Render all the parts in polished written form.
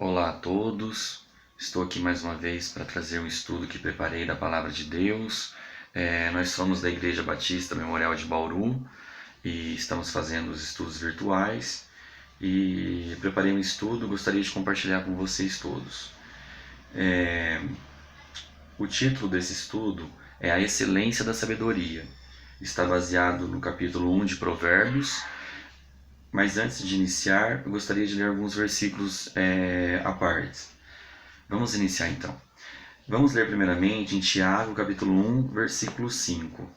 Olá a todos, estou aqui mais uma vez para trazer um estudo que preparei da Palavra de Deus. Nós somos da Igreja Batista Memorial de Bauru e estamos fazendo os estudos virtuais e preparei um estudo e gostaria de compartilhar com vocês todos. O título desse estudo é A Excelência da Sabedoria. Está baseado no capítulo 1 de Provérbios. Mas antes de iniciar, eu gostaria de ler alguns versículos à parte. Vamos iniciar então. Vamos ler primeiramente em Tiago, capítulo 1, versículo 5.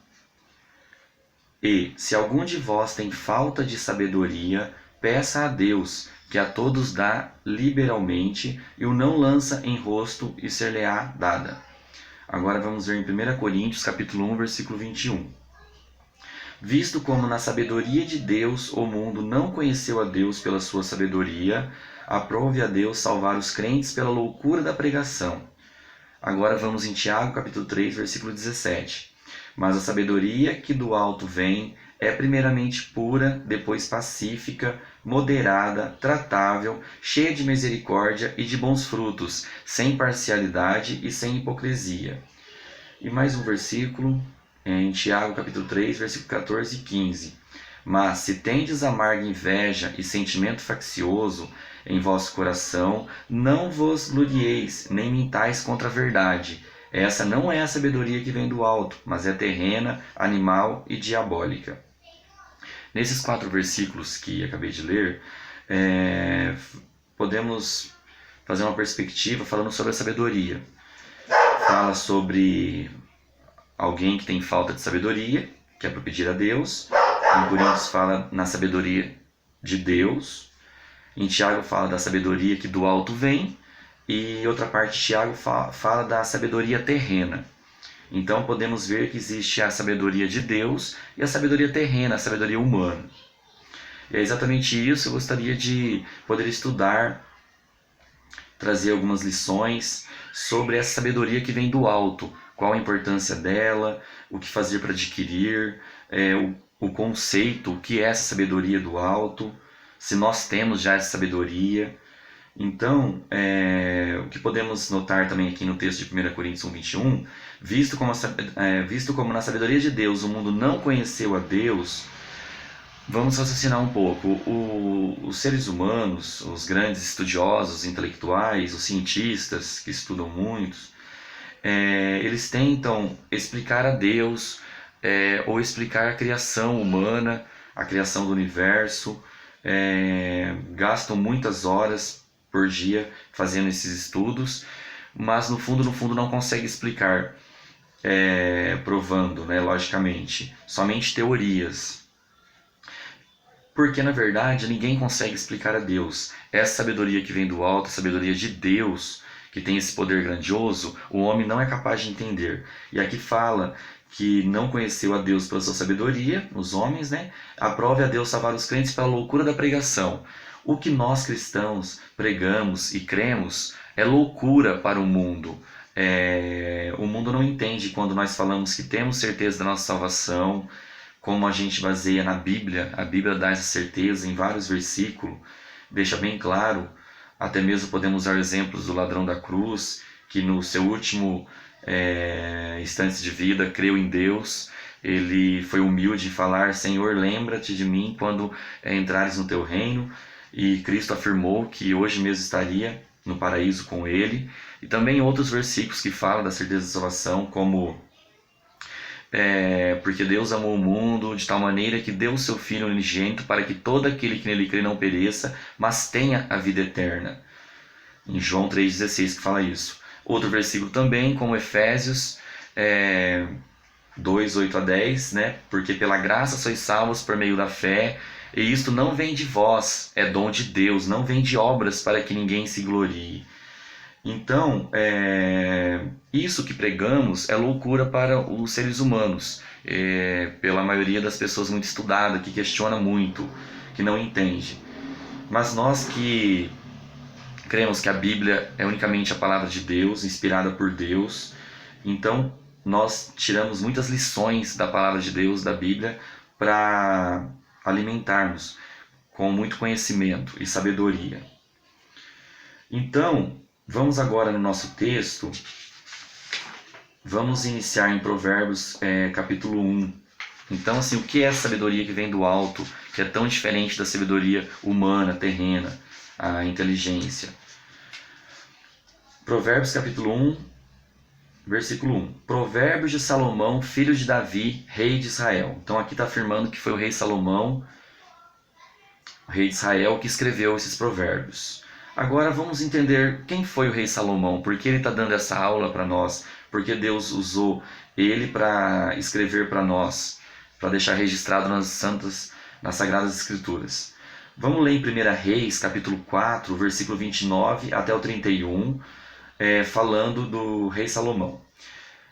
E, se algum de vós tem falta de sabedoria, peça a Deus, que a todos dá liberalmente, e o não lança em rosto, e ser-lhe-á dada. Agora vamos ver em 1 Coríntios, capítulo 1, versículo 21. Visto como na sabedoria de Deus o mundo não conheceu a Deus pela sua sabedoria, aprove a Deus salvar os crentes pela loucura da pregação. Agora vamos em Tiago, capítulo 3, versículo 17. Mas a sabedoria que do alto vem é primeiramente pura, depois pacífica, moderada, tratável, cheia de misericórdia e de bons frutos, sem parcialidade e sem hipocrisia. E mais um versículo, em Tiago capítulo 3, versículo 14 e 15. Mas se tendes amarga inveja e sentimento faccioso em vosso coração, não vos glorieis, nem mintais contra a verdade. Essa não é a sabedoria que vem do alto, mas é terrena, animal e diabólica. Nesses 4 versículos que acabei de ler, podemos fazer uma perspectiva falando sobre a sabedoria. Fala sobre alguém que tem falta de sabedoria, que é para pedir a Deus. Em Coríntios fala na sabedoria de Deus. Em Tiago fala da sabedoria que do alto vem. E outra parte de Tiago fala da sabedoria terrena. Então podemos ver que existe a sabedoria de Deus e a sabedoria terrena, a sabedoria humana. E é exatamente isso. Eu gostaria de poder estudar, trazer algumas lições sobre essa sabedoria que vem do alto. Qual a importância dela, o que fazer para adquirir, o conceito, o que é essa sabedoria do alto, se nós temos já essa sabedoria. Então, o que podemos notar também aqui no texto de 1 Coríntios 1, 21, visto como na sabedoria de Deus o mundo não conheceu a Deus, vamos raciocinar um pouco. Os seres humanos, os grandes estudiosos, intelectuais, os cientistas que estudam muito, eles tentam explicar a Deus ou explicar a criação humana, a criação do universo, gastam muitas horas por dia fazendo esses estudos, mas no fundo não consegue explicar, provando, logicamente, somente teorias. Porque na verdade ninguém consegue explicar a Deus. Essa sabedoria que vem do alto, a sabedoria de Deus, que tem esse poder grandioso, o homem não é capaz de entender. E aqui fala que não conheceu a Deus pela sua sabedoria, os homens, aprove a Deus salvar os crentes pela loucura da pregação. O que nós cristãos pregamos e cremos é loucura para o mundo. O mundo não entende quando nós falamos que temos certeza da nossa salvação, como a gente baseia na Bíblia. A Bíblia dá essa certeza em vários versículos, deixa bem claro. Até mesmo podemos usar exemplos do ladrão da cruz, que no seu último instante de vida creu em Deus. Ele foi humilde em falar: Senhor, lembra-te de mim quando entrares no teu reino. E Cristo afirmou que hoje mesmo estaria no paraíso com ele. E também outros versículos que falam da certeza da salvação, como porque Deus amou o mundo de tal maneira que deu o seu Filho unigênito para que todo aquele que nele crê não pereça, mas tenha a vida eterna. Em João 3,16 que fala isso. Outro versículo também, como Efésios 2, 8 a 10, porque pela graça sois salvos por meio da fé, e isto não vem de vós, é dom de Deus, não vem de obras para que ninguém se glorie. Então, isso que pregamos é loucura para os seres humanos, pela maioria das pessoas muito estudadas, que questiona muito, que não entende. Mas nós que cremos que a Bíblia é unicamente a palavra de Deus, inspirada por Deus, então nós tiramos muitas lições da palavra de Deus, da Bíblia, para alimentarmos com muito conhecimento e sabedoria. Então, vamos agora no nosso texto, vamos iniciar em Provérbios capítulo 1. Então, assim, o que é a sabedoria que vem do alto, que é tão diferente da sabedoria humana, terrena, a inteligência? Provérbios capítulo 1, versículo 1. Provérbios de Salomão, filho de Davi, rei de Israel. Então aqui está afirmando que foi o rei Salomão, o rei de Israel, que escreveu esses provérbios. Agora vamos entender quem foi o rei Salomão, por que ele está dando essa aula para nós, por que Deus usou ele para escrever para nós, para deixar registrado nas Sagradas Escrituras. Vamos ler em 1 Reis, capítulo 4, versículo 29 até o 31, falando do rei Salomão.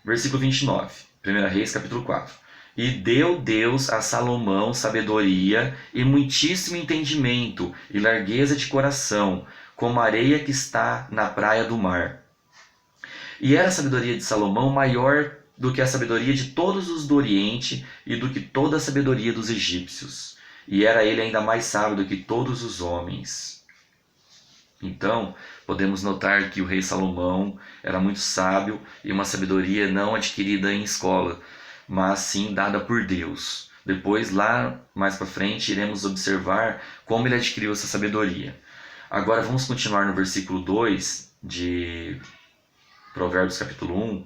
Versículo 29, 1 Reis, capítulo 4. E deu Deus a Salomão sabedoria e muitíssimo entendimento e largueza de coração, como a areia que está na praia do mar. E era a sabedoria de Salomão maior do que a sabedoria de todos os do Oriente e do que toda a sabedoria dos egípcios. E era ele ainda mais sábio do que todos os homens. Então, podemos notar que o rei Salomão era muito sábio e uma sabedoria não adquirida em escola, mas sim dada por Deus. Depois, lá mais para frente, iremos observar como ele adquiriu essa sabedoria. Agora vamos continuar no versículo 2 de Provérbios capítulo 1,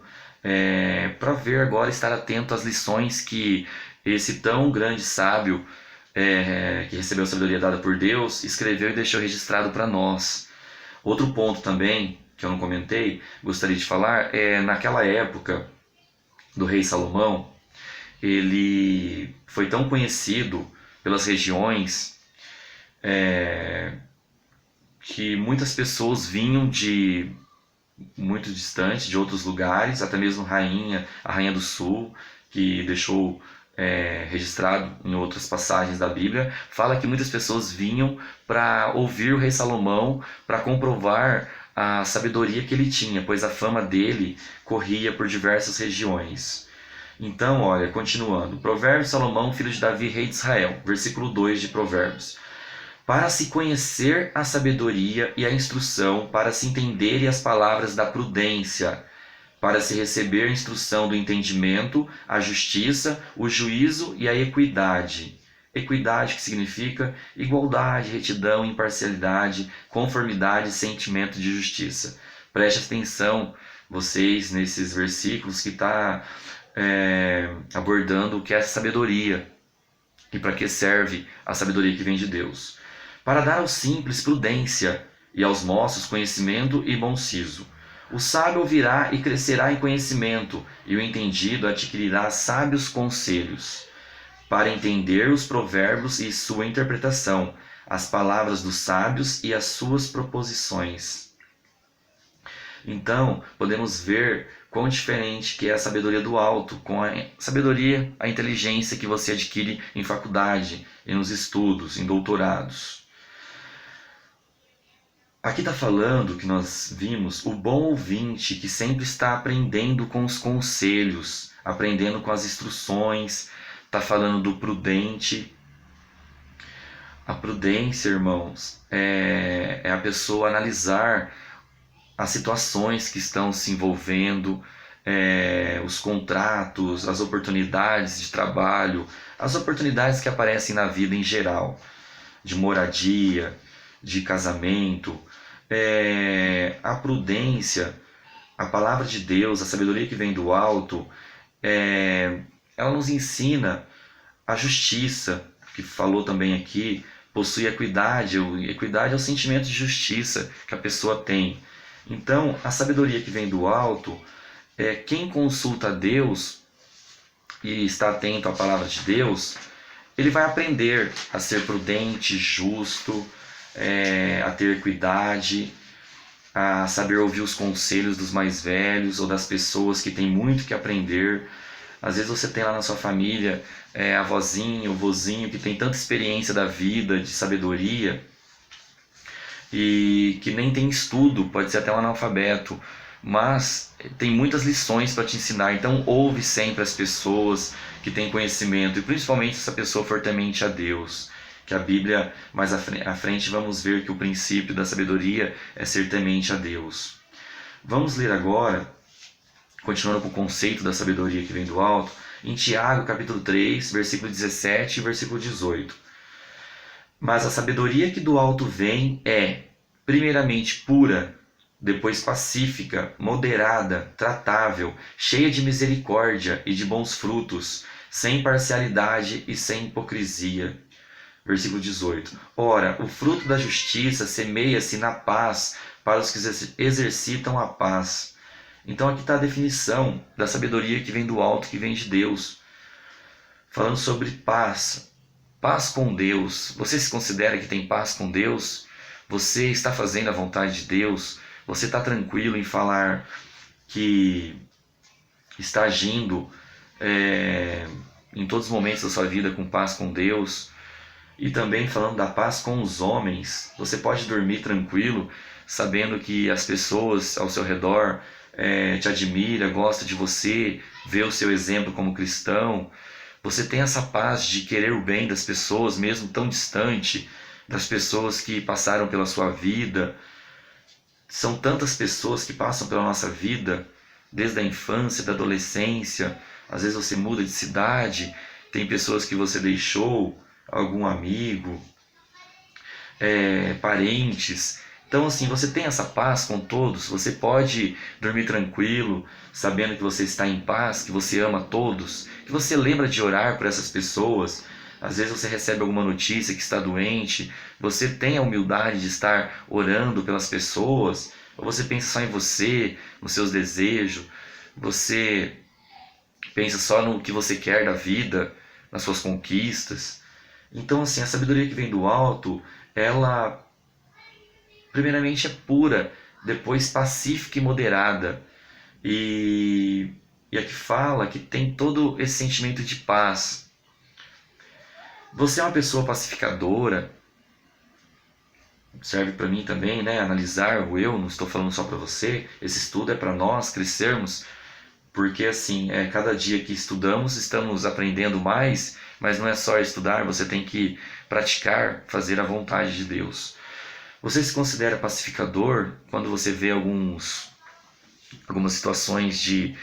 para ver agora, estar atento às lições que esse tão grande sábio, que recebeu a sabedoria dada por Deus, escreveu e deixou registrado para nós. Outro ponto também, que eu não comentei, gostaria de falar, naquela época do rei Salomão, ele foi tão conhecido pelas regiões que muitas pessoas vinham de muito distante, de outros lugares, até mesmo a rainha do sul, que deixou registrado em outras passagens da Bíblia, fala que muitas pessoas vinham para ouvir o rei Salomão, para comprovar a sabedoria que ele tinha, pois a fama dele corria por diversas regiões. Então, olha, continuando, Provérbios de Salomão, filho de Davi, rei de Israel, versículo 2 de Provérbios. Para se conhecer a sabedoria e a instrução, para se entenderem as palavras da prudência, para se receber a instrução do entendimento, a justiça, o juízo e a equidade. Equidade, que significa igualdade, retidão, imparcialidade, conformidade e sentimento de justiça. Preste atenção, vocês, nesses versículos que está abordando o que é sabedoria e para que serve a sabedoria que vem de Deus. Para dar aos simples prudência e aos moços conhecimento e bom siso. O sábio ouvirá e crescerá em conhecimento, e o entendido adquirirá sábios conselhos. Para entender os provérbios e sua interpretação, as palavras dos sábios e as suas proposições. Então, podemos ver quão diferente que é a sabedoria do alto, com a sabedoria, a inteligência que você adquire em faculdade, e nos estudos, em doutorados. Aqui está falando que nós vimos o bom ouvinte que sempre está aprendendo com os conselhos, aprendendo com as instruções. Está falando do prudente. A prudência, irmãos, é a pessoa analisar as situações que estão se envolvendo, os contratos, as oportunidades de trabalho, as oportunidades que aparecem na vida em geral, de moradia, de casamento. A prudência, a palavra de Deus, a sabedoria que vem do alto, ela nos ensina a justiça, que falou também aqui, possui equidade. Equidade é o sentimento de justiça que a pessoa tem. Então, a sabedoria que vem do alto, quem consulta a Deus e está atento à palavra de Deus, ele vai aprender a ser prudente, justo, a ter equidade, a saber ouvir os conselhos dos mais velhos ou das pessoas que têm muito que aprender. Às vezes você tem lá na sua família avózinho, vozinho que tem tanta experiência da vida, de sabedoria, e que nem tem estudo, pode ser até um analfabeto, mas tem muitas lições para te ensinar. Então ouve sempre as pessoas que têm conhecimento, e principalmente se essa pessoa for temente a Deus. que a Bíblia, mais à frente, vamos ver que o princípio da sabedoria é ser temente a Deus. Vamos ler agora, continuando com o conceito da sabedoria que vem do alto, em Tiago, capítulo 3, versículo 17 e versículo 18. Mas a sabedoria que do alto vem é, primeiramente, pura, depois pacífica, moderada, tratável, cheia de misericórdia e de bons frutos, sem parcialidade e sem hipocrisia. Versículo 18. Ora, o fruto da justiça semeia-se na paz para os que exercitam a paz. Então aqui está a definição da sabedoria que vem do alto, que vem de Deus. Falando sobre paz. Paz com Deus. Você se considera que tem paz com Deus? Você está fazendo a vontade de Deus? Você está tranquilo em falar que está agindo em todos os momentos da sua vida com paz com Deus? E também falando da paz com os homens, você pode dormir tranquilo, sabendo que as pessoas ao seu redor te admiram, gostam de você, vê o seu exemplo como cristão. Você tem essa paz de querer o bem das pessoas, mesmo tão distante, das pessoas que passaram pela sua vida. São tantas pessoas que passam pela nossa vida, desde a infância, da adolescência. Às vezes você muda de cidade, tem pessoas que você deixou, algum amigo, parentes. Então assim, você tem essa paz com todos, você pode dormir tranquilo, sabendo que você está em paz, que você ama todos, que você lembra de orar por essas pessoas. Às vezes você recebe alguma notícia que está doente, você tem a humildade de estar orando pelas pessoas, ou você pensa só em você, nos seus desejos, você pensa só no que você quer da vida, nas suas conquistas. Então assim, a sabedoria que vem do alto, ela primeiramente é pura, depois pacífica e moderada. E aqui fala que tem todo esse sentimento de paz. Você é uma pessoa pacificadora, serve para mim também, né? Analisar o eu, não estou falando só para você, esse estudo é para nós crescermos, porque assim, cada dia que estudamos, estamos aprendendo mais, mas não é só estudar, você tem que praticar, fazer a vontade de Deus. Você se considera pacificador quando você vê algumas situações de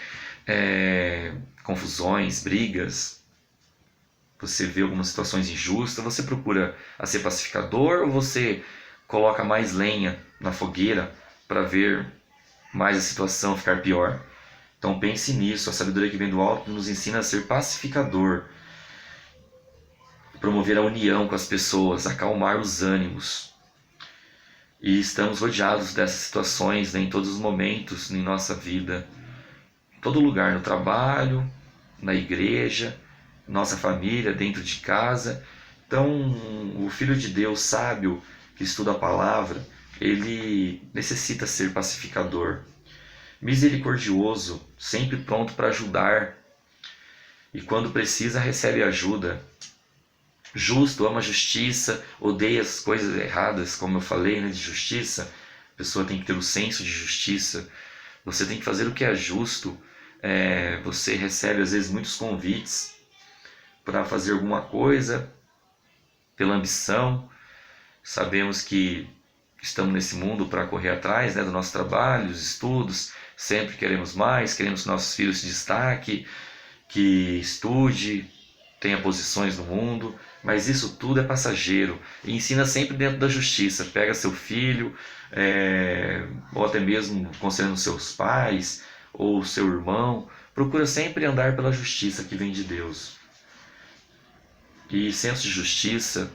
confusões, brigas? Você vê algumas situações injustas, você procura a ser pacificador ou você coloca mais lenha na fogueira para ver mais a situação ficar pior? Então pense nisso, a sabedoria que vem do alto nos ensina a ser pacificador, promover a união com as pessoas, acalmar os ânimos. E estamos rodeados dessas situações, né, em todos os momentos em nossa vida, em todo lugar, no trabalho, na igreja, nossa família, dentro de casa. Então o Filho de Deus sábio que estuda a palavra, ele necessita ser pacificador, misericordioso, sempre pronto para ajudar, e quando precisa recebe ajuda, justo, ama a justiça, odeia as coisas erradas, como eu falei, né, de justiça. A pessoa tem que ter o senso de justiça, você tem que fazer o que é justo. Você recebe às vezes muitos convites para fazer alguma coisa pela ambição. Sabemos que estamos nesse mundo para correr atrás, né, do nosso trabalho, dos estudos, sempre queremos mais, queremos que nossos filhos se destaquem, que estude, tenha posições no mundo, mas isso tudo é passageiro. E ensina sempre dentro da justiça. Pega seu filho, ou até mesmo considerando seus pais, ou seu irmão, procura sempre andar pela justiça que vem de Deus. E senso de justiça,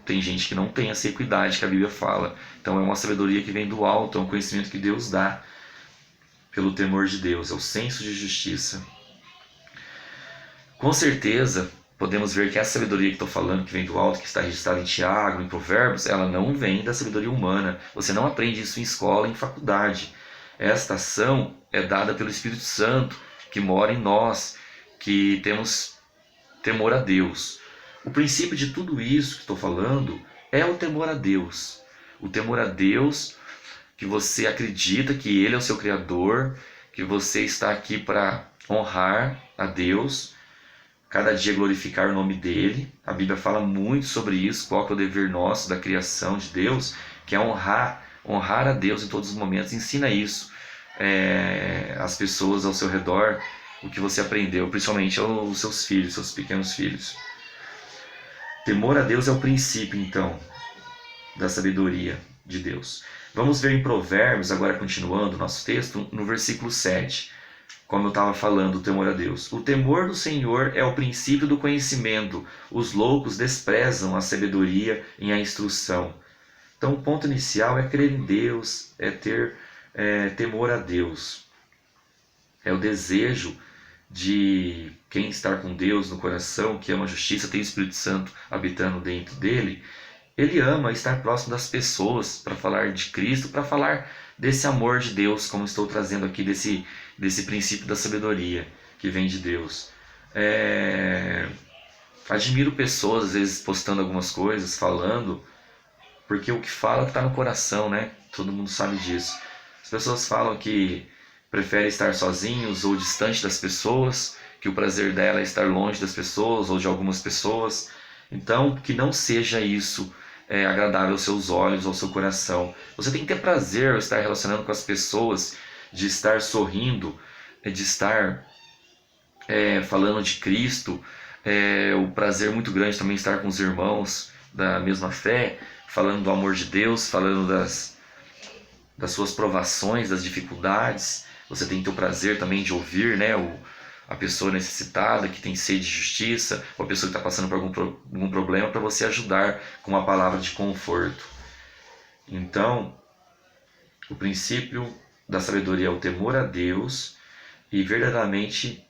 tem gente que não tem essa equidade que a Bíblia fala. Então é uma sabedoria que vem do alto, é um conhecimento que Deus dá pelo temor de Deus, é o senso de justiça. Com certeza, podemos ver que essa sabedoria que estou falando, que vem do alto, que está registrada em Tiago, em Provérbios, ela não vem da sabedoria humana. Você não aprende isso em escola, em faculdade. Esta ação é dada pelo Espírito Santo, que mora em nós, que temos temor a Deus. O princípio de tudo isso que estou falando é o temor a Deus. O temor a Deus, que você acredita que Ele é o seu Criador, que você está aqui para honrar a Deus, cada dia glorificar o nome dele. A Bíblia fala muito sobre isso, qual que é o dever nosso da criação de Deus, que é honrar a Deus em todos os momentos. Ensina isso às pessoas ao seu redor, o que você aprendeu, principalmente aos seus filhos, seus pequenos filhos. Temor a Deus é o princípio, então, da sabedoria de Deus. Vamos ver em Provérbios, agora continuando o nosso texto, no versículo 7, como eu estava falando, o temor a Deus. O temor do Senhor é o princípio do conhecimento. Os loucos desprezam a sabedoria e a instrução. Então, o ponto inicial é crer em Deus, é ter temor a Deus. É o desejo de quem está com Deus no coração, que ama a justiça, tem o Espírito Santo habitando dentro dele. Ele ama estar próximo das pessoas para falar de Cristo, para falar desse amor de Deus, como estou trazendo aqui desse princípio da sabedoria que vem de Deus. Admiro pessoas, às vezes, postando algumas coisas, falando, porque o que fala está no coração, né? Todo mundo sabe disso. As pessoas falam que preferem estar sozinhos ou distante das pessoas, que o prazer dela é estar longe das pessoas ou de algumas pessoas. Então, que não seja isso agradável aos seus olhos, ao seu coração. Você tem que ter prazer ao estar relacionando com as pessoas, de estar sorrindo, de estar falando de Cristo. O prazer muito grande também estar com os irmãos da mesma fé, falando do amor de Deus, falando das suas provações, das dificuldades. Você tem que ter o prazer também de ouvir, né, a pessoa necessitada, que tem sede de justiça, ou a pessoa que está passando por algum problema, para você ajudar com uma palavra de conforto. Então, o princípio da sabedoria é o temor a Deus, e verdadeiramente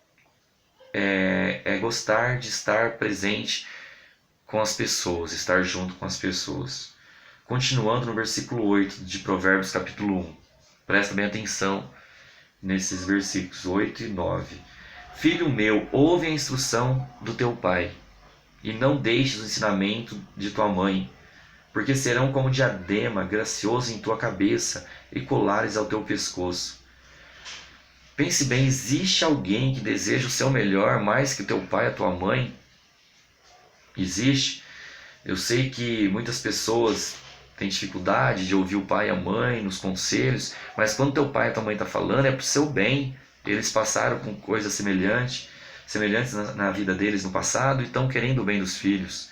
é gostar de estar presente com as pessoas, estar junto com as pessoas. Continuando no versículo 8 de Provérbios capítulo 1. Presta bem atenção nesses versículos 8 e 9. Filho meu, ouve a instrução do teu pai, e não deixes o ensinamento de tua mãe, porque serão como diadema gracioso em tua cabeça e colares ao teu pescoço. Pense bem, existe alguém que deseja o seu melhor mais que teu pai e a tua mãe? Existe. Eu sei que muitas pessoas têm dificuldade de ouvir o pai e a mãe nos conselhos, mas quando teu pai e tua mãe estão falando é para o seu bem. Eles passaram com coisas semelhantes na vida deles no passado e estão querendo o bem dos filhos.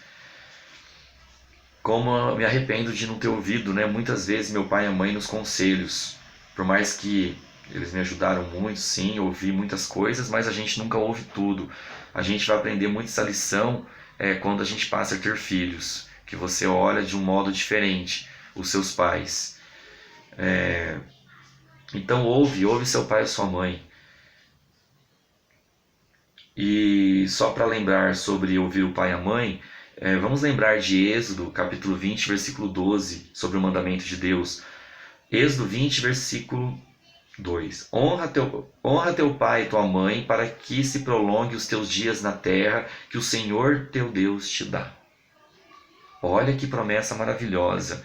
Como eu me arrependo de não ter ouvido, né, muitas vezes meu pai e a mãe nos conselhos. Por mais que eles me ajudaram muito, sim, eu ouvi muitas coisas, mas a gente nunca ouve tudo. A gente vai aprender muito essa lição quando a gente passa a ter filhos, que você olha de um modo diferente os seus pais. Então ouve seu pai e sua mãe. E só para lembrar sobre ouvir o pai e a mãe, vamos lembrar de Êxodo, capítulo 20, versículo 12, sobre o mandamento de Deus. Êxodo 20, versículo 2. Honra teu pai e tua mãe, para que se prolongue os teus dias na terra que o Senhor teu Deus te dá. Olha que promessa maravilhosa.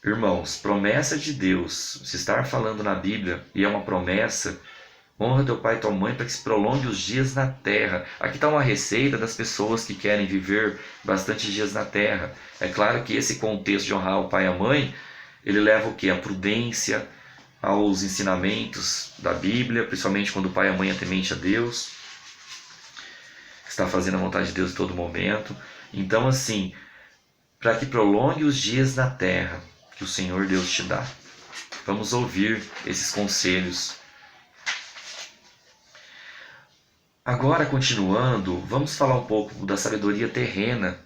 Irmãos, promessa de Deus, se estar falando na Bíblia e é uma promessa, honra teu pai e tua mãe para que se prolongue os dias na terra. Aqui está uma receita das pessoas que querem viver bastante dias na terra. É claro que esse contexto de honrar o pai e a mãe, ele leva o quê? A prudência, aos ensinamentos da Bíblia, principalmente quando o pai e a mãe é temente a Deus, está fazendo a vontade de Deus em todo momento. Então, assim, para que prolongue os dias na terra que o Senhor Deus te dá. Vamos ouvir esses conselhos. Agora, continuando, vamos falar um pouco da sabedoria terrena,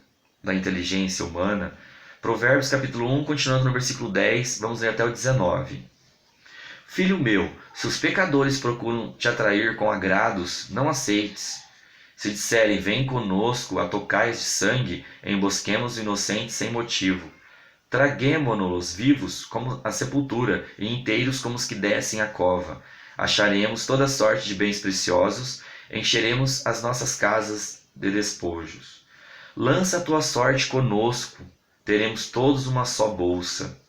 da inteligência humana. Provérbios capítulo 1, continuando no versículo 10, vamos ler até o 19. Filho meu, se os pecadores procuram te atrair com agrados, não aceites. Se disserem, vem conosco a tocais de sangue, embosquemos os inocentes sem motivo. Traguemo-nos vivos como a sepultura, e inteiros como os que descem a cova. Acharemos toda sorte de bens preciosos, encheremos as nossas casas de despojos. Lança a tua sorte conosco, teremos todos uma só bolsa.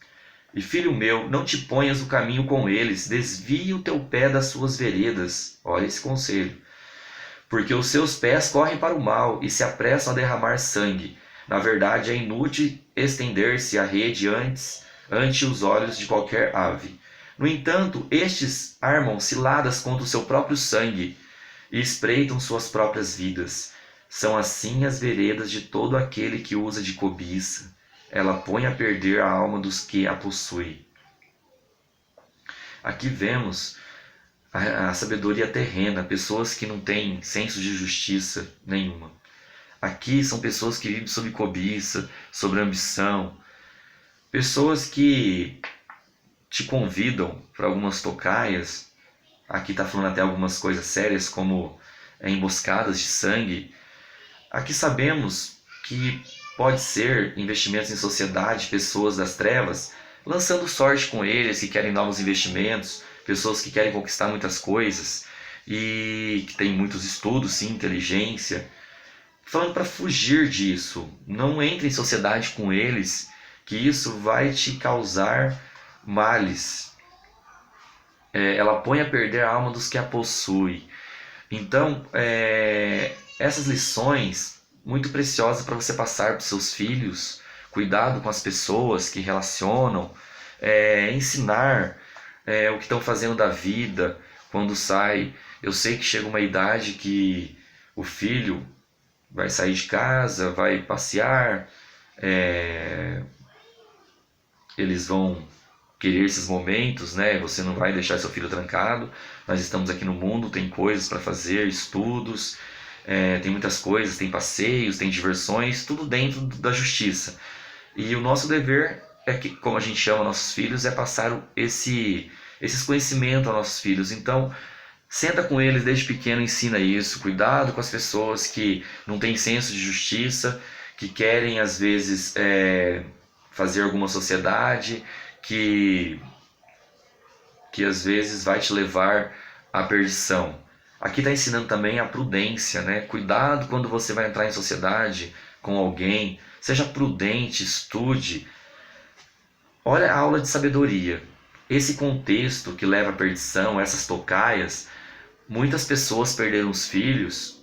E filho meu, não te ponhas no caminho com eles, desvie o teu pé das suas veredas. Olha esse conselho. porque os seus pés correm para o mal e se apressam a derramar sangue. Na verdade, é inútil estender-se a rede ante os olhos de qualquer ave. No entanto, estes armam ciladas contra o seu próprio sangue e espreitam suas próprias vidas. São assim as veredas de todo aquele que usa de cobiça. Ela põe a perder a alma dos que a possuem. Aqui vemos a sabedoria terrena, pessoas que não têm senso de justiça nenhuma. Aqui são pessoas que vivem sob cobiça, sob ambição, pessoas que te convidam para algumas tocaias. Aqui está falando até algumas coisas sérias, como emboscadas de sangue. Aqui sabemos que pode ser investimentos em sociedade, pessoas das trevas, lançando sorte com eles, que querem novos investimentos, pessoas que querem conquistar muitas coisas e que têm muitos estudos, sim, inteligência. Falando para fugir disso, não entre em sociedade com eles, que isso vai te causar males. Ela põe a perder a alma dos que a possuem. Então, essas lições muito preciosas para você passar para os seus filhos, cuidado com as pessoas que relacionam, ensinar o que estão fazendo da vida quando sai. Eu sei que chega uma idade que o filho vai sair de casa, vai passear, eles vão querer esses momentos, né? Você não vai deixar seu filho trancado. Nós estamos aqui no mundo, tem coisas para fazer, estudos, tem muitas coisas, tem passeios, tem diversões, tudo dentro da justiça. E o nosso dever é que, como a gente chama nossos filhos, é passar esses conhecimentos aos nossos filhos. Então, senta com eles desde pequeno, ensina isso. Cuidado com as pessoas que não têm senso de justiça, que querem às vezes fazer alguma sociedade que às vezes vai te levar à perdição. Aqui está ensinando também a prudência, né? Cuidado quando você vai entrar em sociedade com alguém. Seja prudente, estude. Olha a aula de sabedoria. Esse contexto que leva à perdição, essas tocaias, muitas pessoas perderam os filhos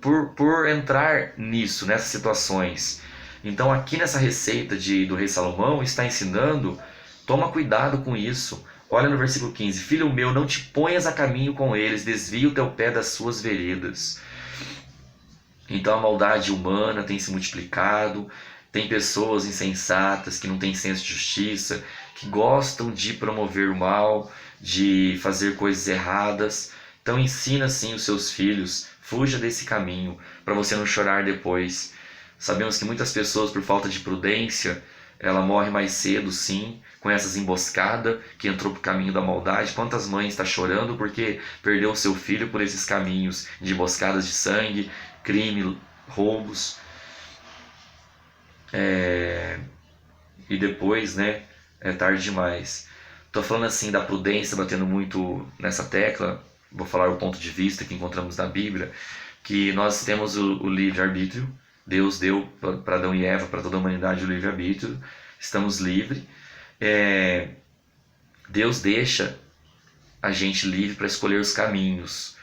por entrar nisso, nessas situações. Então aqui nessa receita do rei Salomão está ensinando, toma cuidado com isso. Olha no versículo 15, filho meu, não te ponhas a caminho com eles, desvia o teu pé das suas veredas. Então a maldade humana tem se multiplicado, tem pessoas insensatas que não têm senso de justiça, que gostam de promover o mal, de fazer coisas erradas. Então ensina sim os seus filhos, fuja desse caminho, para você não chorar depois. Sabemos que muitas pessoas, por falta de prudência, ela morre mais cedo, sim, com essas emboscadas, que entrou para o caminho da maldade. Quantas mães estão chorando porque perdeu o seu filho por esses caminhos de emboscadas de sangue, crime, roubos. E depois, né, é tarde demais. Estou falando assim da prudência, batendo muito nessa tecla. Vou falar o ponto de vista que encontramos na Bíblia, que nós temos o livre-arbítrio. Deus deu para Adão e Eva, para toda a humanidade, o livre-arbítrio. Estamos livres. Deus deixa a gente livre para escolher os caminhos.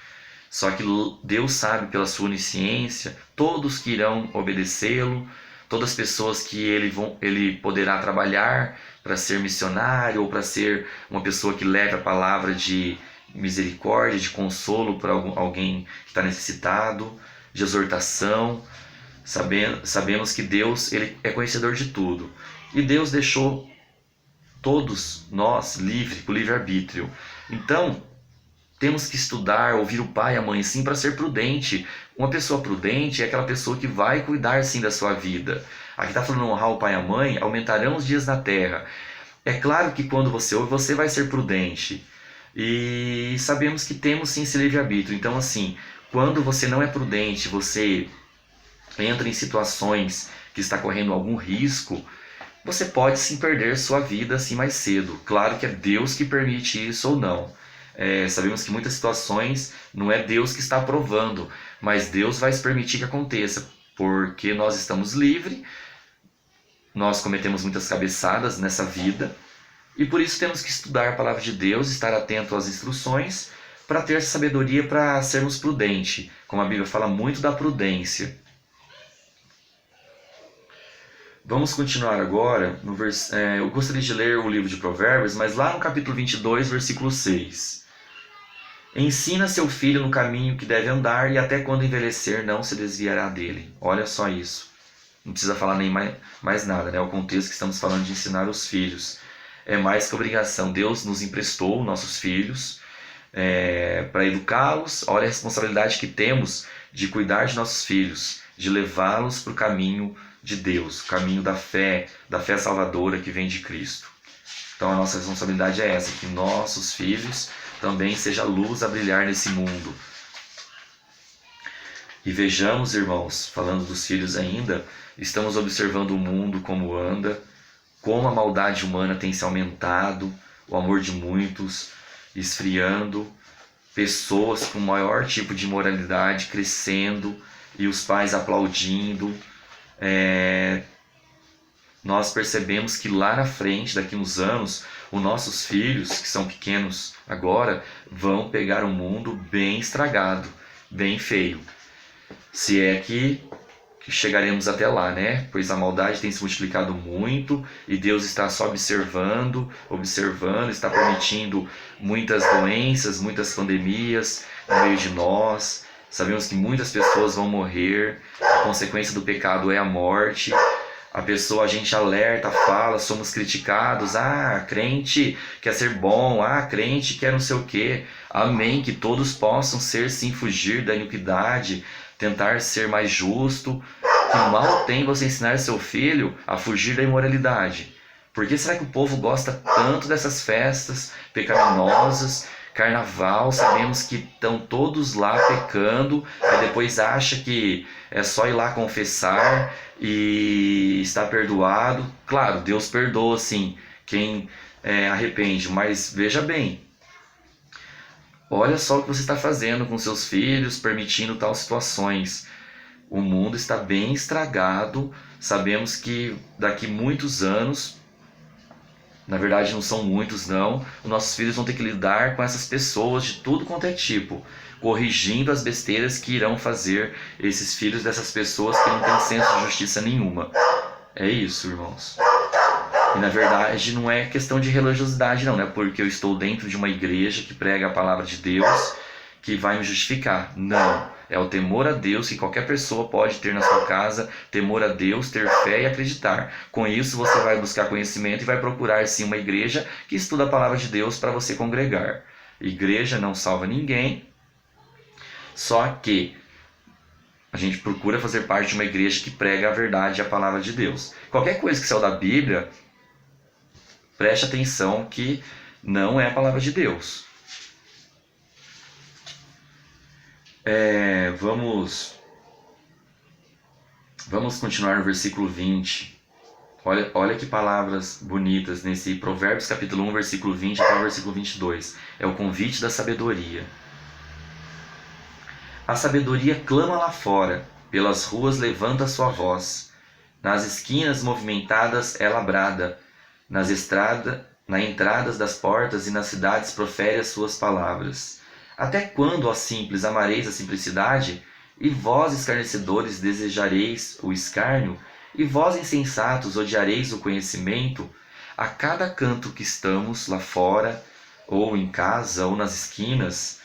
Só que Deus sabe, pela sua onisciência, todos que irão obedecê-lo, todas as pessoas que ele poderá trabalhar para ser missionário ou para ser uma pessoa que leve a palavra de misericórdia, de consolo para alguém que está necessitado, de exortação. Sabemos que Deus ele é conhecedor de tudo. E Deus deixou todos nós livres, por livre-arbítrio. Então, temos que estudar, ouvir o pai e a mãe, sim, para ser prudente. Uma pessoa prudente é aquela pessoa que vai cuidar, sim, da sua vida. Aqui está falando honrar o pai e a mãe, aumentarão os dias na terra. É claro que quando você ouve, você vai ser prudente. E sabemos que temos, sim, esse livre-arbítrio. Então, assim, quando você não é prudente, você entra em situações que está correndo algum risco, você pode sim perder sua vida assim mais cedo. Claro que é Deus que permite isso ou não. Sabemos que muitas situações não é Deus que está aprovando, mas Deus vai se permitir que aconteça, porque nós estamos livres, nós cometemos muitas cabeçadas nessa vida, e por isso temos que estudar a palavra de Deus, estar atento às instruções, para ter essa sabedoria, para sermos prudentes, como a Bíblia fala muito da prudência. Vamos continuar agora, eu gostaria de ler o livro de Provérbios, mas lá no capítulo 22, versículo 6. Ensina seu filho no caminho que deve andar, e até quando envelhecer não se desviará dele. Olha só isso. Não precisa falar nem mais nada, né? O contexto que estamos falando de ensinar os filhos. É mais que obrigação. Deus nos emprestou nossos filhos para educá-los. Olha a responsabilidade que temos de cuidar de nossos filhos, de levá-los para o caminho de Deus, o caminho da fé salvadora que vem de Cristo. Então a nossa responsabilidade é essa, que nossos filhos também seja luz a brilhar nesse mundo. E vejamos, irmãos, falando dos filhos ainda, estamos observando o mundo como anda, como a maldade humana tem se aumentado, o amor de muitos esfriando, pessoas com maior tipo de imoralidade crescendo e os pais aplaudindo. Nós percebemos que lá na frente, daqui uns anos, os nossos filhos, que são pequenos agora, vão pegar um mundo bem estragado, bem feio. Se é que chegaremos até lá, né? Pois a maldade tem se multiplicado muito e Deus está só observando, está permitindo muitas doenças, muitas pandemias no meio de nós. Sabemos que muitas pessoas vão morrer, a consequência do pecado é a morte. A gente alerta, fala, somos criticados. Crente quer ser bom, crente quer não sei o quê. Amém, que todos possam ser, sim, fugir da iniquidade, tentar ser mais justo. Que mal tem você ensinar seu filho a fugir da imoralidade. Por que será que o povo gosta tanto dessas festas pecaminosas? Carnaval, sabemos que estão todos lá pecando, aí depois acha que é só ir lá confessar e está perdoado. Claro, Deus perdoa sim quem arrepende, mas veja bem, olha só o que você está fazendo com seus filhos, permitindo tais situações. O mundo está bem estragado, sabemos que daqui muitos anos, na verdade não são muitos não, os nossos filhos vão ter que lidar com essas pessoas de tudo quanto é tipo, corrigindo as besteiras que irão fazer esses filhos dessas pessoas que não têm senso de justiça nenhuma. É isso, irmãos. E na verdade não é questão de religiosidade não, né? Porque eu estou dentro de uma igreja que prega a palavra de Deus que vai me justificar. Não. É o temor a Deus que qualquer pessoa pode ter na sua casa, temor a Deus, ter fé e acreditar. Com isso você vai buscar conhecimento e vai procurar sim uma igreja que estuda a palavra de Deus para você congregar. Igreja não salva ninguém, só que a gente procura fazer parte de uma igreja que prega a verdade e a palavra de Deus. Qualquer coisa que saiu da Bíblia, preste atenção que não é a palavra de Deus. Vamos continuar no versículo 20. Olha que palavras bonitas nesse Provérbios capítulo 1, versículo 20 até o versículo 22. É o convite da sabedoria. A sabedoria clama lá fora, pelas ruas levanta sua voz. Nas esquinas movimentadas ela brada, nas entradas das portas e nas cidades profere as suas palavras. Até quando, ó simples, amareis a simplicidade? E vós, escarnecedores, desejareis o escárnio? E vós, insensatos, odiareis o conhecimento? A cada canto que estamos lá fora, ou em casa, ou nas esquinas,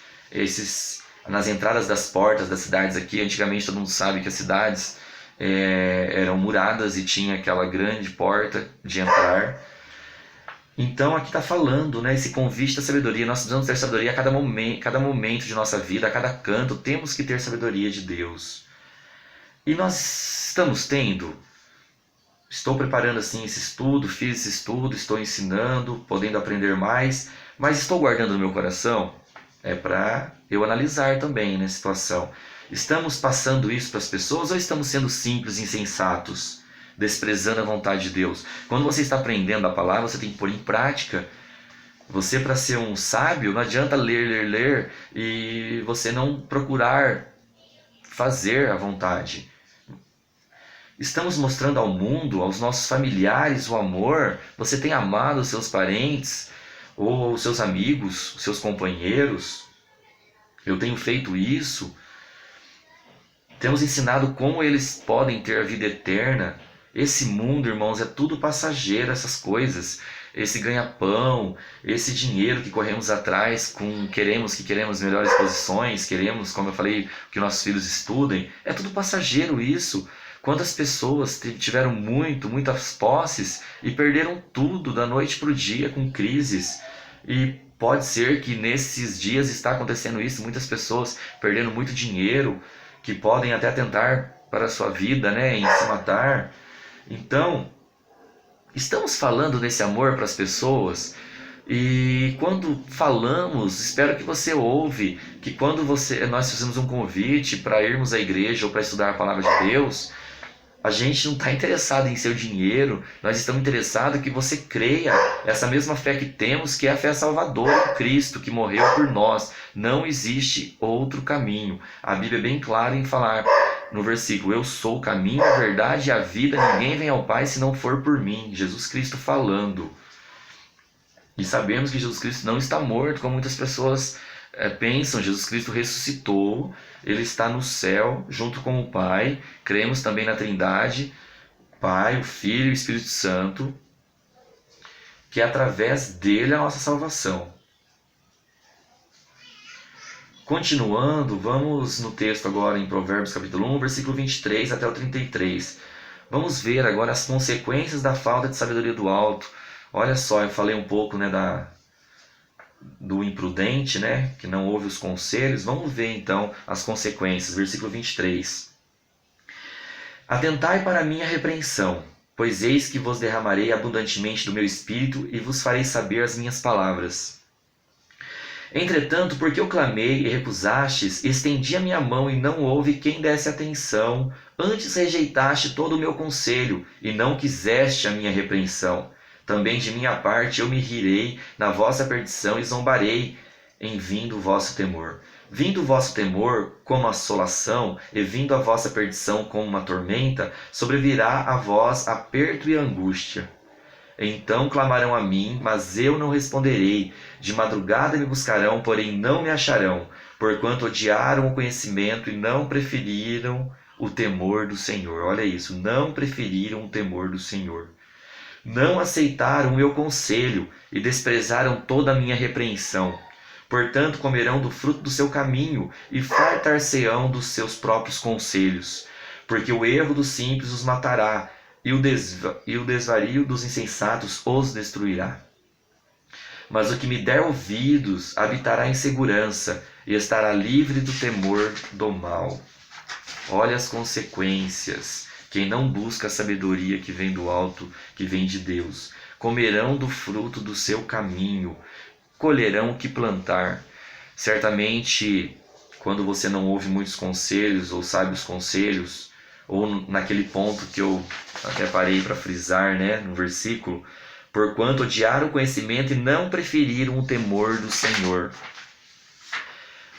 nas entradas das portas das cidades aqui, antigamente todo mundo sabe que as cidades eram muradas e tinha aquela grande porta de entrar. Então aqui está falando, né, esse convite da sabedoria. Nós precisamos ter sabedoria a cada momento de nossa vida, a cada canto. Temos que ter sabedoria de Deus. E nós estamos tendo. Estou preparando assim esse estudo, fiz esse estudo, estou ensinando, podendo aprender mais, mas estou guardando no meu coração. É para eu analisar também nessa situação. Estamos passando isso para as pessoas ou estamos sendo simples e insensatos, desprezando a vontade de Deus? Quando você está aprendendo a palavra, você tem que pôr em prática. Você, para ser um sábio, não adianta ler e você não procurar fazer a vontade. Estamos mostrando ao mundo, aos nossos familiares, o amor. Você tem amado os seus parentes, ou os seus amigos, os seus companheiros. eu tenho feito isso, temos ensinado como eles podem ter a vida eterna. Esse mundo, irmãos, é tudo passageiro, essas coisas. Esse ganha-pão, esse dinheiro que corremos atrás, queremos melhores posições, queremos, como eu falei, que nossos filhos estudem. É tudo passageiro isso. Quantas pessoas tiveram muitas posses e perderam tudo da noite para o dia com crises. E pode ser que nesses dias está acontecendo isso, muitas pessoas perdendo muito dinheiro, que podem até atentar para a sua vida, né, em se matar. Então, estamos falando desse amor para as pessoas, e quando falamos, espero que você ouve, que quando nós fizemos um convite para irmos à igreja ou para estudar a palavra de Deus, a gente não está interessado em seu dinheiro, nós estamos interessados que você creia essa mesma fé que temos, que é a fé salvadora, Cristo, que morreu por nós. Não existe outro caminho. A Bíblia é bem clara em falar no versículo: eu sou o caminho, a verdade e a vida, ninguém vem ao Pai se não for por mim. Jesus Cristo falando. E sabemos que Jesus Cristo não está morto, como muitas pessoas pensam. Jesus Cristo ressuscitou, Ele está no céu junto com o Pai. Cremos também na Trindade, Pai, o Filho e o Espírito Santo, que é através dele a nossa salvação. Continuando, vamos no texto agora em Provérbios capítulo 1, versículo 23 até o 33. Vamos ver agora as consequências da falta de sabedoria do alto. Olha só, eu falei um pouco, né, do imprudente, né, que não ouve os conselhos. Vamos ver então as consequências. Versículo 23. Atentai para a minha repreensão, pois eis que vos derramarei abundantemente do meu espírito e vos farei saber as minhas palavras. Entretanto, porque eu clamei e recusastes, estendi a minha mão e não houve quem desse atenção. Antes rejeitaste todo o meu conselho e não quiseste a minha repreensão. Também de minha parte eu me rirei na vossa perdição e zombarei em vindo o vosso temor. Vindo o vosso temor como assolação e vindo a vossa perdição como uma tormenta, sobrevirá a vós aperto e angústia. Então clamarão a mim, mas eu não responderei. De madrugada me buscarão, porém não me acharão, porquanto odiaram o conhecimento e não preferiram o temor do Senhor. Olha isso, não preferiram o temor do Senhor. Não aceitaram o meu conselho e desprezaram toda a minha repreensão. Portanto, comerão do fruto do seu caminho e fartar-se-ão dos seus próprios conselhos. Porque o erro dos simples os matará, e o desvario dos insensatos os destruirá. Mas o que me der ouvidos habitará em segurança e estará livre do temor do mal. Olha as consequências. Quem não busca a sabedoria que vem do alto, que vem de Deus, comerão do fruto do seu caminho, colherão o que plantar. Certamente, quando você não ouve muitos conselhos ou sabe os conselhos, ou naquele ponto que eu até parei para frisar, né, no versículo, porquanto odiaram o conhecimento e não preferiram o temor do Senhor.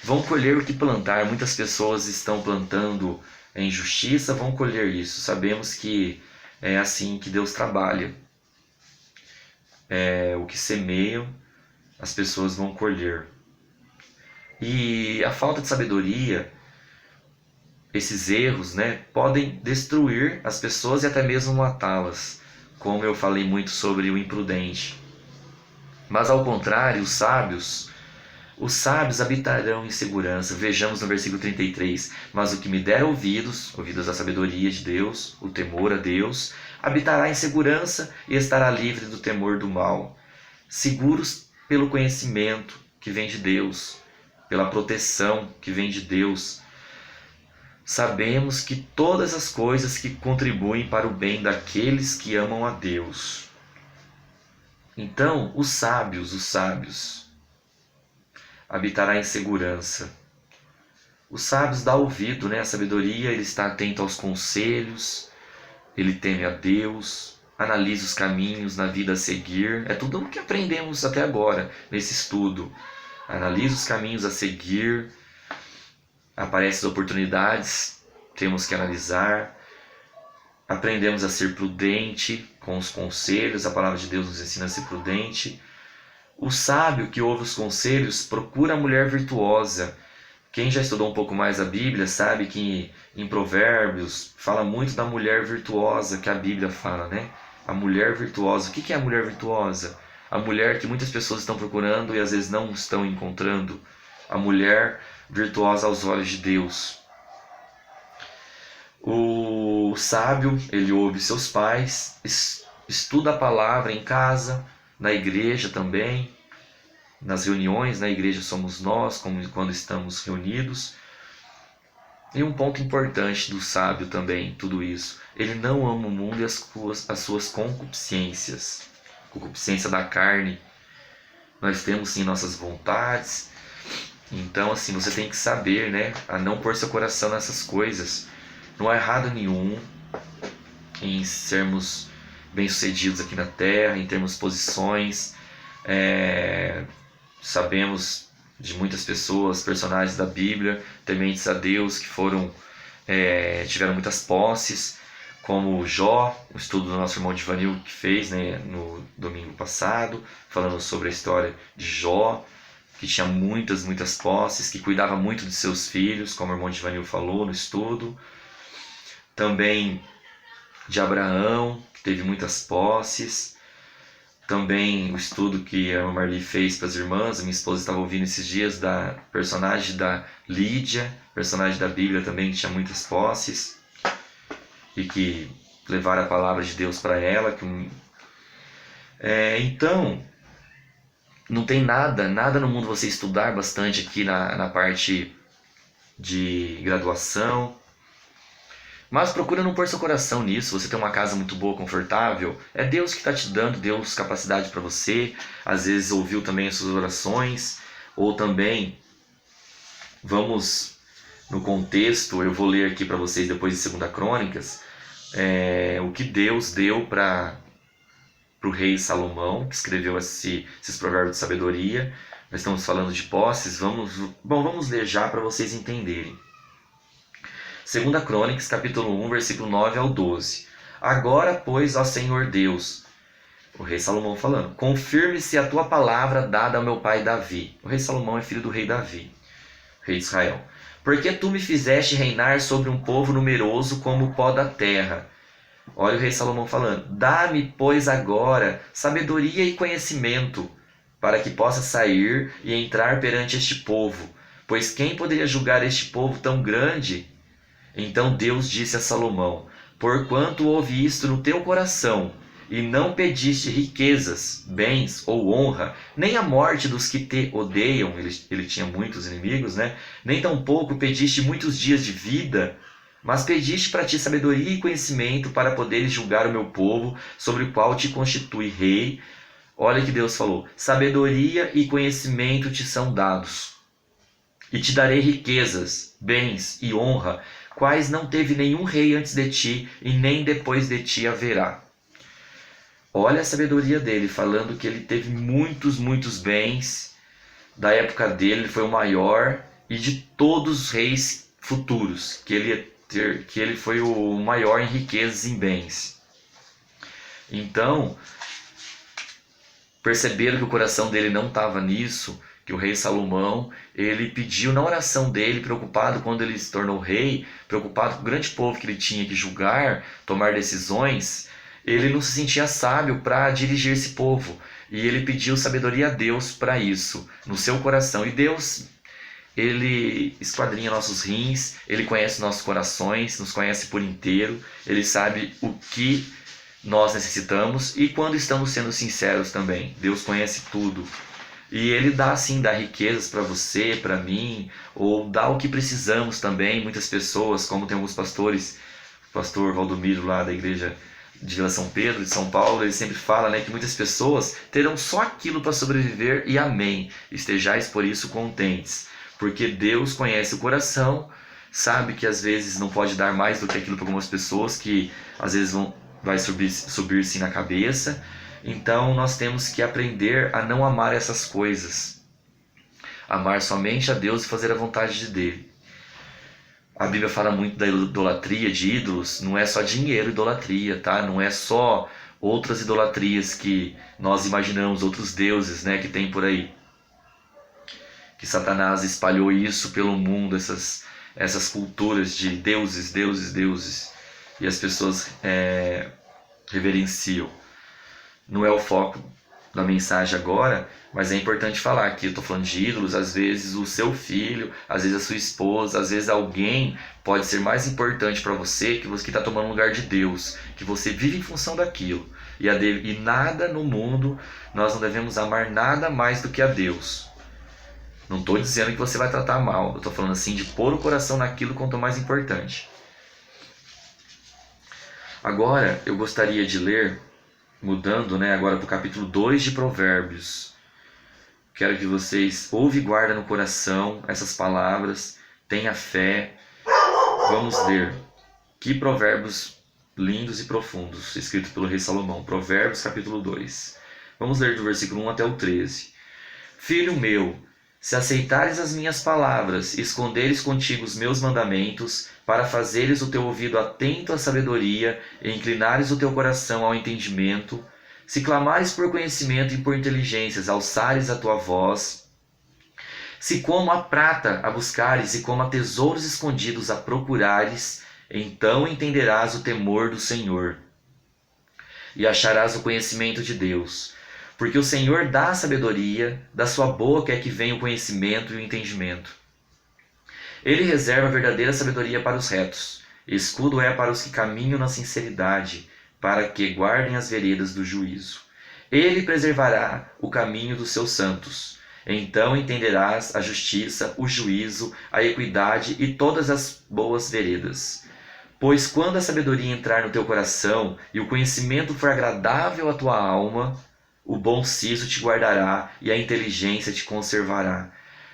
Vão colher o que plantar. Muitas pessoas estão plantando a injustiça, vão colher isso. Sabemos que é assim que Deus trabalha. O que semeiam, as pessoas vão colher. E a falta de sabedoria, esses erros, né, podem destruir as pessoas e até mesmo matá-las, como eu falei muito sobre o imprudente. Mas ao contrário, os sábios habitarão em segurança. Vejamos no versículo 33. Mas o que me der ouvidos à sabedoria de Deus, o temor a Deus, habitará em segurança e estará livre do temor do mal. Seguros pelo conhecimento que vem de Deus, pela proteção que vem de Deus. Sabemos que todas as coisas que contribuem para o bem daqueles que amam a Deus. Então, os sábios habitará em segurança. Os sábios dão ouvido, né? A sabedoria, ele está atento aos conselhos, ele teme a Deus, analisa os caminhos na vida a seguir. É tudo o que aprendemos até agora nesse estudo. Analisa os caminhos a seguir. Aparecem as oportunidades, temos que analisar. Aprendemos a ser prudente com os conselhos, a palavra de Deus nos ensina a ser prudente. O sábio que ouve os conselhos procura a mulher virtuosa, Quem já estudou um pouco mais a Bíblia sabe que em Provérbios fala muito da mulher virtuosa que a Bíblia fala, né? A mulher virtuosa. O que é a mulher virtuosa? A mulher que muitas pessoas estão procurando e às vezes não estão encontrando. A mulher virtuosa aos olhos de Deus. O sábio, ele ouve seus pais, estuda a palavra em casa, na igreja também. Nas reuniões, na igreja somos nós, como quando estamos reunidos. E um ponto importante do sábio também, tudo isso, ele não ama o mundo e as suas concupiscências. Concupiscência da carne. Nós temos sim nossas vontades. Então assim, você tem que saber, né, a não pôr seu coração nessas coisas. Não há errado nenhum em sermos bem-sucedidos aqui na Terra, em termos posições. Sabemos de muitas pessoas, personagens da Bíblia, tementes a Deus, que tiveram muitas posses, como Jó, o estudo do nosso irmão Divanil que fez, né, no domingo passado, falando sobre a história de Jó, que tinha muitas posses, que cuidava muito de seus filhos, como o irmão Divanil falou no estudo. Também de Abraão, que teve muitas posses. Também o estudo que a Marli fez para as irmãs, a minha esposa estava ouvindo esses dias, da personagem da Lídia, personagem da Bíblia também, que tinha muitas posses, e que levaram a palavra de Deus para ela. Então, não tem nada no mundo você estudar bastante aqui na parte de graduação. Mas procura não pôr seu coração nisso. Você tem uma casa muito boa, confortável. É Deus que está te dando, Deus capacidade para você. Às vezes ouviu também as suas orações. Ou também, vamos no contexto, eu vou ler aqui para vocês depois de 2 Crônicas, o que Deus deu para o rei Salomão, que escreveu esses provérbios de sabedoria. Nós estamos falando de posses. Vamos ler já para vocês entenderem. 2 Crônicas, capítulo 1, versículo 9 ao 12. Agora, pois, ó Senhor Deus, o rei Salomão falando, confirme-se a tua palavra dada ao meu pai Davi. O rei Salomão é filho do rei Davi, rei de Israel. Porque tu me fizeste reinar sobre um povo numeroso como o pó da terra. Olha o rei Salomão falando, dá-me, pois, agora sabedoria e conhecimento, para que possa sair e entrar perante este povo. Pois quem poderia julgar este povo tão grande? Então Deus disse a Salomão, porquanto houve isto no teu coração, e não pediste riquezas, bens ou honra, nem a morte dos que te odeiam, ele tinha muitos inimigos, né? Nem tampouco pediste muitos dias de vida, mas pediste para ti sabedoria e conhecimento para poderes julgar o meu povo, sobre o qual te constitui rei. Olha que Deus falou, sabedoria e conhecimento te são dados, e te darei riquezas, bens e honra, quais não teve nenhum rei antes de ti, e nem depois de ti haverá. Olha a sabedoria dele, falando que ele teve muitos bens, da época dele ele foi o maior, e de todos os reis futuros, que ele foi o maior em riquezas e em bens. Então, perceberam que o coração dele não estava nisso, que o rei Salomão, ele pediu na oração dele, preocupado quando ele se tornou rei, preocupado com o grande povo que ele tinha que julgar, tomar decisões, ele não se sentia sábio para dirigir esse povo. E ele pediu sabedoria a Deus para isso, no seu coração. E Deus, ele esquadrinha nossos rins, ele conhece nossos corações, nos conhece por inteiro, ele sabe o que nós necessitamos e quando estamos sendo sinceros também. Deus conhece tudo. E ele dá riquezas para você, para mim, ou dá o que precisamos também. Muitas pessoas, como tem alguns pastores, o pastor Valdomiro lá da igreja de Vila São Pedro, de São Paulo, ele sempre fala, né, que muitas pessoas terão só aquilo para sobreviver e amém. Estejais por isso contentes, porque Deus conhece o coração, sabe que às vezes não pode dar mais do que aquilo para algumas pessoas, que às vezes vai subir sim na cabeça. Então nós temos que aprender a não amar essas coisas, amar somente a Deus e fazer a vontade dele. A Bíblia fala muito da idolatria de ídolos, não é só dinheiro idolatria, tá? Não é só outras idolatrias que nós imaginamos, outros deuses, né, que tem por aí. que Satanás espalhou isso pelo mundo, essas culturas de deuses, deuses, deuses, e as pessoas reverenciam. Não é o foco da mensagem agora, mas é importante falar que eu estou falando de ídolos. Às vezes o seu filho, às vezes a sua esposa, às vezes alguém pode ser mais importante para você, que você está tomando o lugar de Deus, que você vive em função daquilo. E nada no mundo, nós não devemos amar nada mais do que a Deus. Não estou dizendo que você vai tratar mal, eu estou falando assim de pôr o coração naquilo quanto mais importante. Agora eu gostaria de ler, mudando, agora para o capítulo 2 de Provérbios. Quero que vocês ouvem e guardem no coração essas palavras, tenha fé. Vamos ler. Que provérbios lindos e profundos, escrito pelo rei Salomão. Provérbios capítulo 2. Vamos ler do versículo 1 até o 13. Filho meu, se aceitares as minhas palavras, esconderes contigo os meus mandamentos, para fazeres o teu ouvido atento à sabedoria e inclinares o teu coração ao entendimento, se clamares por conhecimento e por inteligências, alçares a tua voz, se como a prata a buscares e como a tesouros escondidos a procurares, então entenderás o temor do Senhor e acharás o conhecimento de Deus. Porque o Senhor dá a sabedoria, da sua boca é que vem o conhecimento e o entendimento. Ele reserva a verdadeira sabedoria para os retos, escudo é para os que caminham na sinceridade, para que guardem as veredas do juízo. Ele preservará o caminho dos seus santos. Então entenderás a justiça, o juízo, a equidade e todas as boas veredas. Pois quando a sabedoria entrar no teu coração e o conhecimento for agradável à tua alma, o bom siso te guardará e a inteligência te conservará,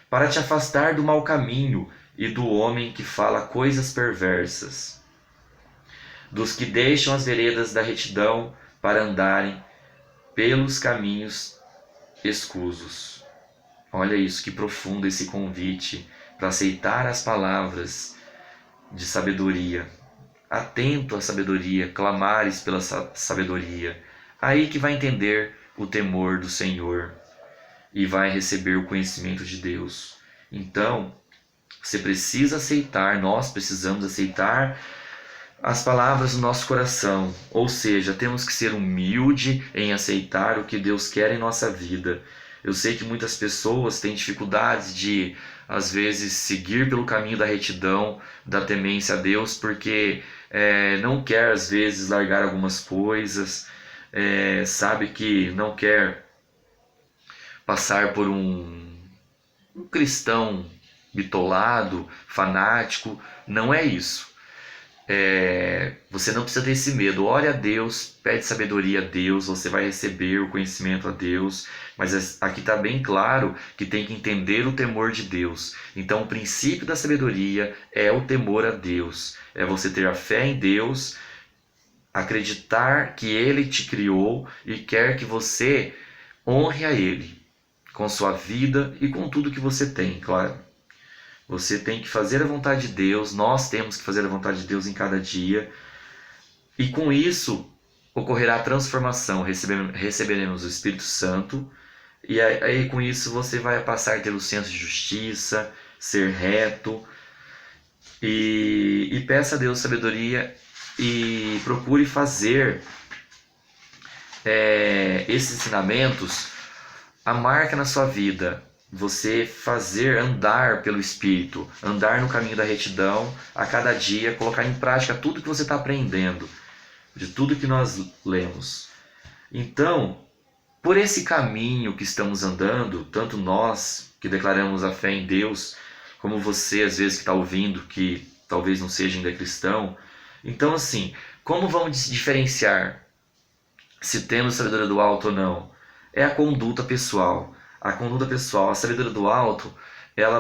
para te afastar do mau caminho e do homem que fala coisas perversas, dos que deixam as veredas da retidão para andarem pelos caminhos escusos. Olha isso, que profundo esse convite para aceitar as palavras de sabedoria. Atento à sabedoria, clamares pela sabedoria. Aí que vai entender o temor do Senhor e vai receber o conhecimento de Deus. Então, você precisa aceitar, nós precisamos aceitar as palavras do nosso coração. Ou seja, temos que ser humilde em aceitar o que Deus quer em nossa vida. Eu sei que muitas pessoas têm dificuldades de, às vezes, seguir pelo caminho da retidão, da temência a Deus, porque não quer, às vezes, largar algumas coisas, sabe que não quer passar por um cristão bitolado, fanático. Não é isso. Você não precisa ter esse medo. Ore a Deus, pede sabedoria a Deus, você vai receber o conhecimento a Deus, mas aqui está bem claro que tem que entender o temor de Deus. Então o princípio da sabedoria é o temor a Deus, é você ter a fé em Deus, acreditar que Ele te criou e quer que você honre a Ele com sua vida e com tudo que você tem, claro. Você tem que fazer a vontade de Deus, nós temos que fazer a vontade de Deus em cada dia. E com isso ocorrerá a transformação, receberemos o Espírito Santo. E aí com isso você vai passar a ter o senso de justiça, ser reto. E peça a Deus sabedoria e procure fazer esses ensinamentos a marca na sua vida. Você fazer andar pelo Espírito, andar no caminho da retidão a cada dia, colocar em prática tudo que você está aprendendo, de tudo que nós lemos. Então, por esse caminho que estamos andando, tanto nós que declaramos a fé em Deus, como você às vezes que está ouvindo, que talvez não seja ainda cristão. Então assim, como vamos diferenciar se temos sabedoria do alto ou não? É a conduta pessoal. A conduta pessoal, a sabedoria do alto,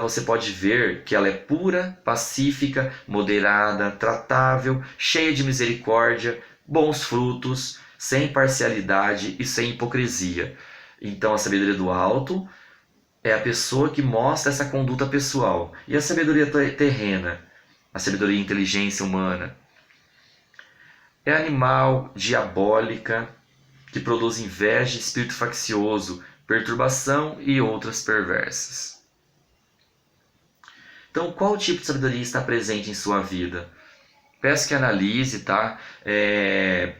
você pode ver que ela é pura, pacífica, moderada, tratável, cheia de misericórdia, bons frutos, sem parcialidade e sem hipocrisia. Então a sabedoria do alto é a pessoa que mostra essa conduta pessoal. E a sabedoria terrena, a sabedoria e inteligência humana, é animal, diabólica, que produz inveja, espírito faccioso, perturbação e outras perversas. Então, qual tipo de sabedoria está presente em sua vida? Peço que analise, tá?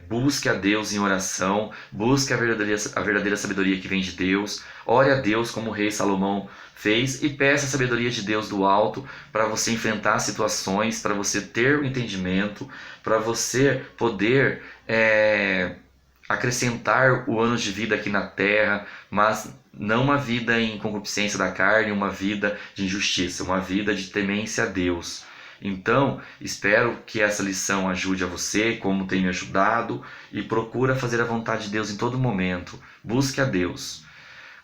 Busque a Deus em oração, busque a verdadeira sabedoria que vem de Deus, ore a Deus como o rei Salomão fez e peça a sabedoria de Deus do alto para você enfrentar situações, para você ter o entendimento, para você poder acrescentar o ano de vida aqui na terra, mas não uma vida em concupiscência da carne, uma vida de injustiça, uma vida de temência a Deus. Então, espero que essa lição ajude a você, como tem me ajudado, e procura fazer a vontade de Deus em todo momento. Busque a Deus.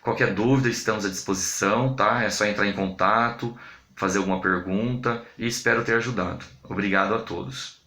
Qualquer dúvida, estamos à disposição, tá? É só entrar em contato, fazer alguma pergunta e espero ter ajudado. Obrigado a todos.